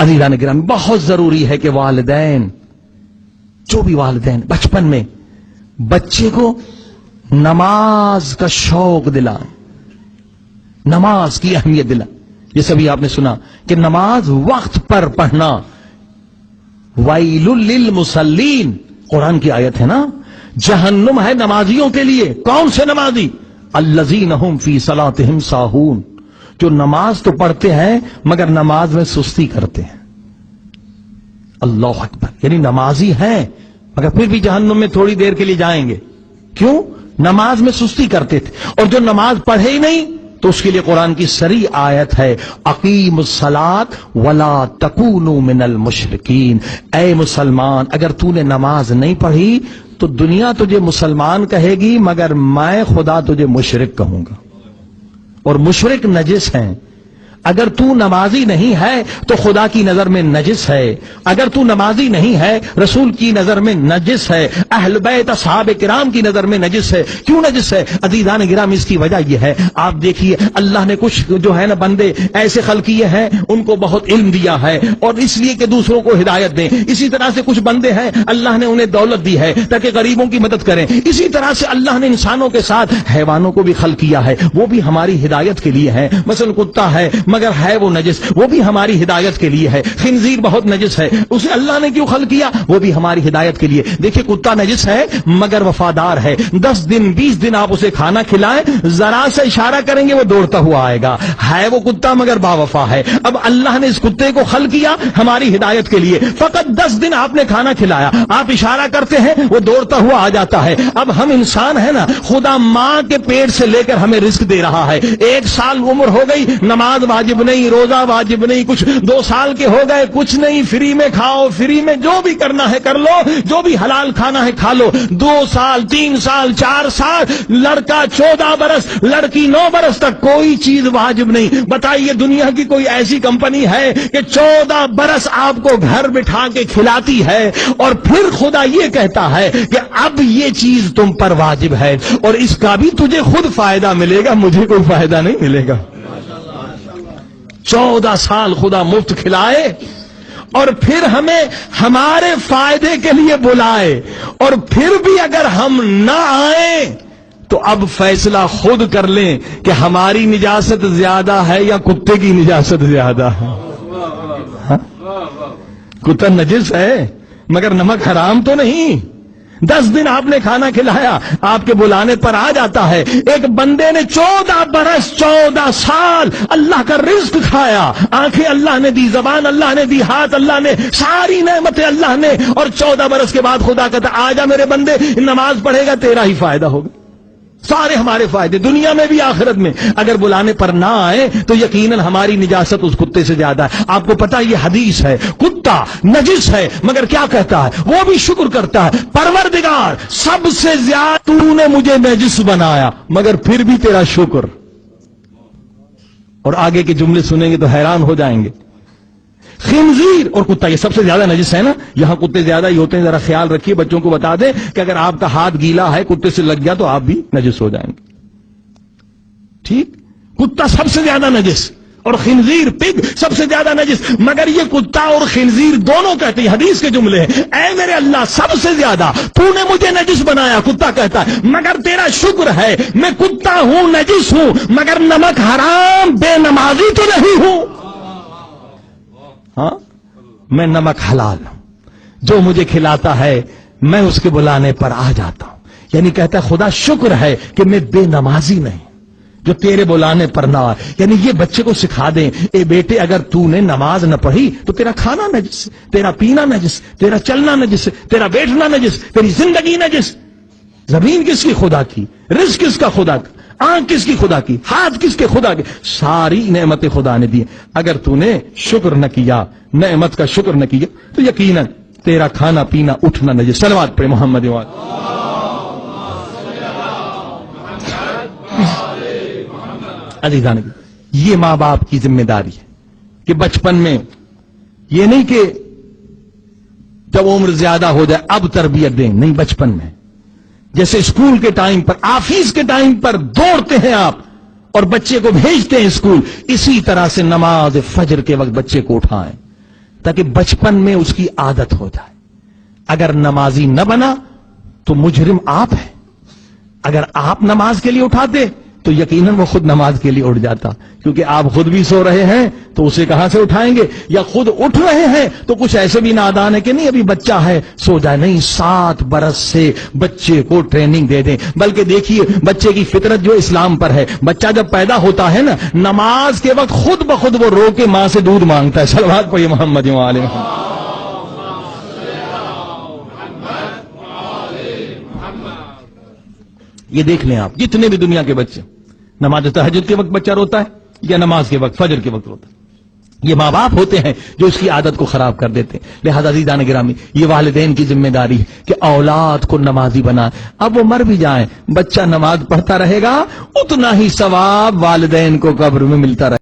عزیزان گرامی بہت ضروری ہے کہ والدین، جو بھی والدین بچپن میں بچے کو نماز کا شوق دلائیں، نماز کی اہمیت دلائیں. یہ سبھی آپ نے سنا کہ نماز وقت پر پڑھنا. ویل للمصلین، قرآن کی آیت ہے نا، جہنم ہے نمازیوں کے لیے. کون سے نمازی؟ الذین هم فی صلاتهم ساہون، جو نماز تو پڑھتے ہیں مگر نماز میں سستی کرتے ہیں. اللہ اکبر. یعنی نمازی ہیں مگر پھر بھی جہنم میں تھوڑی دیر کے لیے جائیں گے. کیوں؟ نماز میں سستی کرتے تھے. اور جو نماز پڑھے ہی نہیں تو اس کے لیے قرآن کی صریح آیت ہے، اقیم الصلاۃ ولا تکونوا من المشرکین. اے مسلمان، اگر تو نے نماز نہیں پڑھی تو دنیا تجھے مسلمان کہے گی مگر میں خدا تجھے مشرک کہوں گا. اور مشرک نجس ہیں. اگر تو نمازی نہیں ہے تو خدا کی نظر میں نجس ہے. اگر تو نمازی نہیں ہے رسول کی نظر میں نجس ہے، اہل بیت اصحاب کرام کی نظر میں نجس ہے. کیوں نجس ہے عزیزان گرام؟ اس کی وجہ یہ ہے، آپ دیکھیے اللہ نے کچھ جو ہے نا بندے ایسے خلق کیے ہیں، ان کو بہت علم دیا ہے اور اس لیے کہ دوسروں کو ہدایت دیں. اسی طرح سے کچھ بندے ہیں اللہ نے انہیں دولت دی ہے تاکہ غریبوں کی مدد کریں. اسی طرح سے اللہ نے انسانوں کے ساتھ حیوانوں کو بھی خلق کیا ہے، وہ بھی ہماری ہدایت کے لیے ہیں. مثلا کتا ہے مگر ہے وہ نجس، وہ بھی ہماری ہدایت کے لیے ہے. خنزیر بہت نجس ہے، اسے اللہ نے کیوں خلق کیا؟ وہ بھی ہماری ہدایت کے لیے. دیکھیں کتا نجس ہے مگر وفادار ہے. 10 دن 20 دن آپ اسے کھانا کھلائیں، ذرا سے اشارہ کریں گے وہ دوڑتا ہوا آئے گا. ہے وہ کتا مگر باوفا ہے. اب اللہ نے اس کتے کو خلق کیا ہماری ہدایت کے لیے. فقط 10 دن آپ نے کھانا کھلایا، آپ اشارہ کرتے ہیں وہ دوڑتا ہوا آ جاتا ہے. اب ہم انسان ہیں نا، خدا ماں کے پیٹ سے لے کر ہمیں رزق دے رہا ہے. 1 سال عمر ہو گئی، نماز واجب نہیں، روزہ واجب نہیں، کچھ 2 سال کے ہو گئے، کچھ نہیں، فری میں کھاؤ، فری میں جو بھی کرنا ہے کر لو، جو بھی حلال کھانا ہے کھا لو. 2 سال 3 سال 4 سال، لڑکا 14 برس، لڑکی 9 برس تک کوئی چیز واجب نہیں. بتائیے دنیا کی کوئی ایسی کمپنی ہے کہ 14 برس آپ کو گھر بٹھا کے کھلاتی ہے اور پھر خدا یہ کہتا ہے کہ اب یہ چیز تم پر واجب ہے اور اس کا بھی تجھے خود فائدہ ملے گا، مجھے کوئی فائدہ نہیں ملے گا. 14 سال خدا مفت کھلائے اور پھر ہمیں ہمارے فائدے کے لیے بلائے اور پھر بھی اگر ہم نہ آئیں تو اب فیصلہ خود کر لیں کہ ہماری نجاست زیادہ ہے یا کتے کی نجاست زیادہ ہے. ہاں؟ کتا نجس ہے مگر نمک حرام تو نہیں. 10 دن آپ نے کھانا کھلایا، آپ کے بلانے پر آ جاتا ہے. ایک بندے نے 14 برس 14 سال اللہ کا رزق کھایا، آنکھیں اللہ نے دی، زبان اللہ نے دی، ہاتھ اللہ نے، ساری نعمتیں اللہ نے، اور 14 برس کے بعد خدا کہتا آ جا میرے بندے، نماز پڑھے گا تیرا ہی فائدہ ہوگا. سارے ہمارے فائدے دنیا میں بھی آخرت میں. اگر بلانے پر نہ آئے تو یقیناً ہماری نجاست اس کتے سے زیادہ ہے. آپ کو پتا یہ حدیث ہے، کتا نجس ہے مگر کیا کہتا ہے؟ وہ بھی شکر کرتا ہے، پروردگار سب سے زیادہ تو نے مجھے نجس بنایا مگر پھر بھی تیرا شکر. اور آگے کے جملے سنیں گے تو حیران ہو جائیں گے. خنزیر اور کتا یہ سب سے زیادہ نجس ہے نا. یہاں کتے زیادہ ہی ہوتے ہیں، ذرا خیال رکھیے. بچوں کو بتا دیں کہ اگر آپ کا ہاتھ گیلا ہے کتے سے لگ گیا تو آپ بھی نجس ہو جائیں گے. ٹھیک، کتا سب سے زیادہ نجس اور خنزیر پگ سب سے زیادہ نجس. مگر یہ کتا اور خنزیر دونوں کہتے ہیں، حدیث کے جملے ہیں، اے میرے اللہ سب سے زیادہ تو نے مجھے نجس بنایا. کتا کہتا ہے مگر تیرا شکر ہے میں کتا ہوں، نجس ہوں مگر نمک حرام بے نمازی تو نہیں ہوں. ہاں، میں نمک حلال ہوں، جو مجھے کھلاتا ہے میں اس کے بلانے پر آ جاتا ہوں. یعنی کہتا ہے خدا شکر ہے کہ میں بے نمازی نہیں جو تیرے بلانے پر نہ آئے. یعنی یہ بچے کو سکھا دیں، اے بیٹے اگر تو نے نماز نہ پڑھی تو تیرا کھانا نجس، تیرا پینا نجس، تیرا چلنا نجس، تیرا بیٹھنا نجس، تیری زندگی نجس. زمین کس کی؟ خدا کی. رزق کس کا؟ خدا کا. آنکھ کس کی؟ خدا کی. ہاتھ کس کے؟ خدا کے. ساری نعمتیں خدا نے دی. اگر تو نے شکر نہ کیا، نعمت کا شکر نہ کیا تو یقیناً تیرا کھانا پینا اٹھنا نجس. صلوات پڑھیں محمد وعلى. عزیزان یہ ماں باپ کی ذمہ داری ہے کہ بچپن میں یہ نہیں کہ جب عمر زیادہ ہو جائے اب تربیت دیں، نہیں، بچپن میں جیسے اسکول کے ٹائم پر، آفس کے ٹائم پر دوڑتے ہیں آپ اور بچے کو بھیجتے ہیں اسکول، اسی طرح سے نماز فجر کے وقت بچے کو اٹھائیں. تاکہ بچپن میں اس کی عادت ہو جائے. اگر نمازی نہ بنا تو مجرم آپ ہیں. اگر آپ نماز کے لیے اٹھاتے تو یقیناً وہ خود نماز کے لیے اٹھ جاتا, کیونکہ آپ خود بھی سو رہے ہیں تو اسے کہاں سے اٹھائیں گے, یا خود اٹھ رہے ہیں تو کچھ ایسے بھی نادان ہے کہ نہیں ابھی بچہ ہے سو جائے. نہیں, 7 برس سے بچے کو ٹریننگ دے دیں. بلکہ دیکھیے بچے کی فطرت جو اسلام پر ہے, بچہ جب پیدا ہوتا ہے نا, نماز کے وقت خود بخود وہ رو کے ماں سے دودھ مانگتا ہے. صلوات پڑھیے محمد و آل محمد. یہ دیکھ لیں آپ, جتنے بھی دنیا کے بچے, نماز تہجد کے وقت بچہ روتا ہے یا نماز کے وقت فجر کے وقت روتا ہے. یہ ماں باپ ہوتے ہیں جو اس کی عادت کو خراب کر دیتے ہیں. لہذا عزیزان گرامی, یہ والدین کی ذمہ داری ہے کہ اولاد کو نمازی بنائیں. اب وہ مر بھی جائیں, بچہ نماز پڑھتا رہے گا, اتنا ہی ثواب والدین کو قبر میں ملتا رہے.